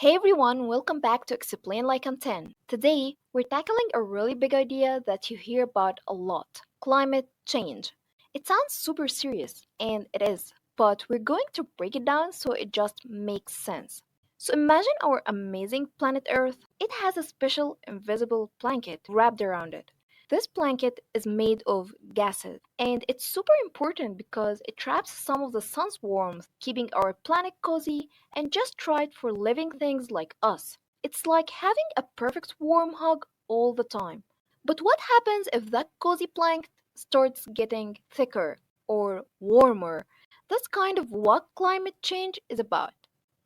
Hey everyone, welcome back to Explain Like I'm 10. Today, we're tackling a really big idea that you hear about a lot climate change. It sounds super serious, and it is, but we're going to break it down so it just makes sense. So imagine our amazing planet Earth. It has a special invisible blanket wrapped around it. This blanket is made of gases, and it's super important because it traps some of the sun's warmth, keeping our planet cozy and just right for living things like us. It's like having a perfect warm hug all the time. But what happens if that cozy blanket starts getting thicker or warmer? That's kind of what climate change is about.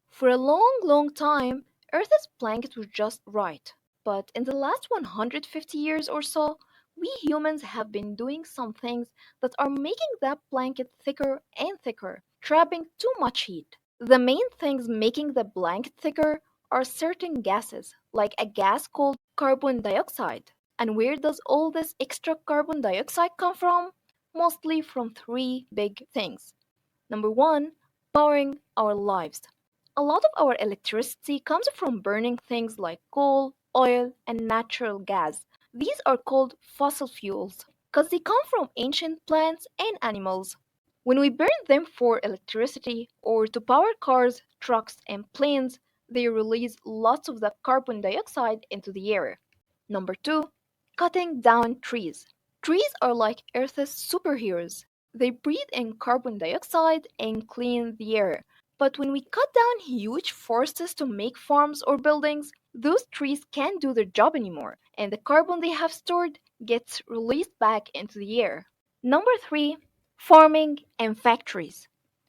For a long, long time, Earth's blanket was just right. But in the last 150 years or so, we humans have been doing some things that are making that blanket thicker and thicker, trapping too much heat. The main things making the blanket thicker are certain gases, like a gas called carbon dioxide. And where does all this extra carbon dioxide come from? Mostly from three big things. Number one, powering our lives. A lot of our electricity comes from burning things like coal, oil, and natural gas. These are called fossil fuels because they come from ancient plants and animals. When we burn them for electricity or to power cars, trucks, and planes, they release lots of the carbon dioxide into the air. Number two, cutting down trees. Trees are like Earth's superheroes. They breathe in carbon dioxide and clean the air. But when we cut down huge forests to make farms or buildings, those trees can't do their job anymore, and the carbon they have stored gets released back into the air. Number three, farming and factories.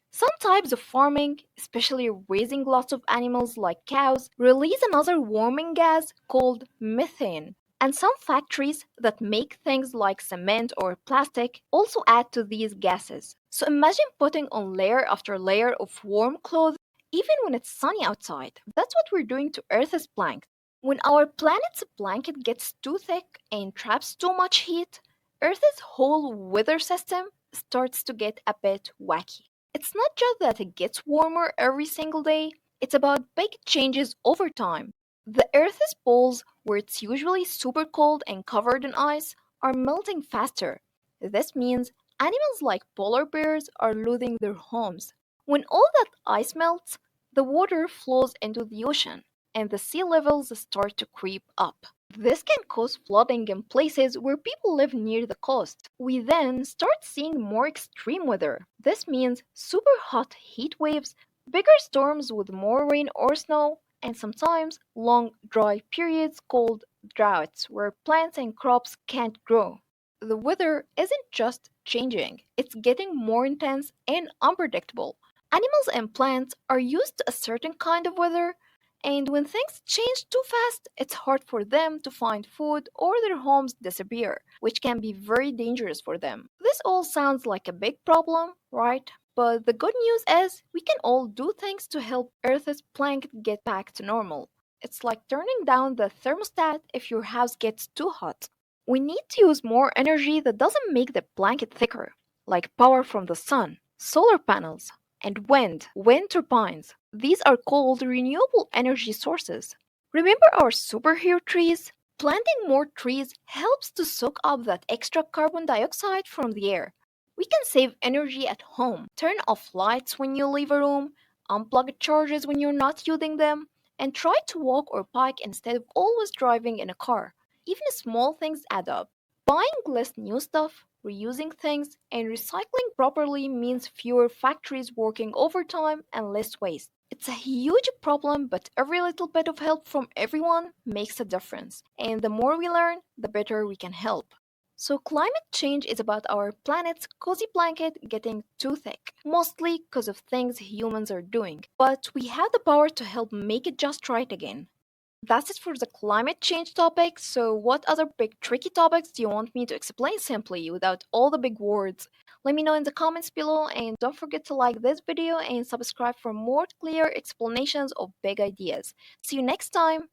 Some types of farming, especially raising lots of animals like cows, release another warming gas called methane. And some factories that make things like cement or plastic also add to these gases. So imagine putting on layer after layer of warm clothes even when it's sunny outside. That's what we're doing to Earth's blanket. When our planet's blanket gets too thick and traps too much heat, Earth's whole weather system starts to get a bit wacky. It's not just that it gets warmer every single day, it's about big changes over time. The Earth's poles, where it's usually super cold and covered in ice, are melting faster. This means animals like polar bears are losing their homes. When all that ice melts, the water flows into the ocean, and the sea levels start to creep up. This can cause flooding in places where people live near the coast. We then start seeing more extreme weather. This means super hot heat waves, bigger storms with more rain or snow, and sometimes long dry periods called droughts where plants and crops can't grow. The weather isn't just changing, it's getting more intense and unpredictable. Animals and plants are used to a certain kind of weather, and when things change too fast, it's hard for them to find food or their homes disappear, which can be very dangerous for them. This all sounds like a big problem, right? But the good news is we can all do things to help Earth's planet get back to normal. It's like turning down the thermostat if your house gets too hot. We need to use more energy that doesn't make the blanket thicker, like power from the sun, solar panels, and wind turbines. These are called renewable energy sources. Remember our superhero trees? Planting more trees helps to soak up that extra carbon dioxide from the air. We can save energy at home, turn off lights when you leave a room, unplug chargers when you're not using them, and try to walk or bike instead of always driving in a car. Even small things add up. Buying less new stuff, reusing things, and recycling properly means fewer factories working overtime and less waste. It's a huge problem, but every little bit of help from everyone makes a difference. And the more we learn, the better we can help. So, climate change is about our planet's cozy blanket getting too thick, mostly because of things humans are doing. But we have the power to help make it just right again. That's it for the climate change topic. So, what other big tricky topics do you want me to explain simply without all the big words? Let me know in the comments below, and don't forget to like this video and subscribe for more clear explanations of big ideas. See you next time!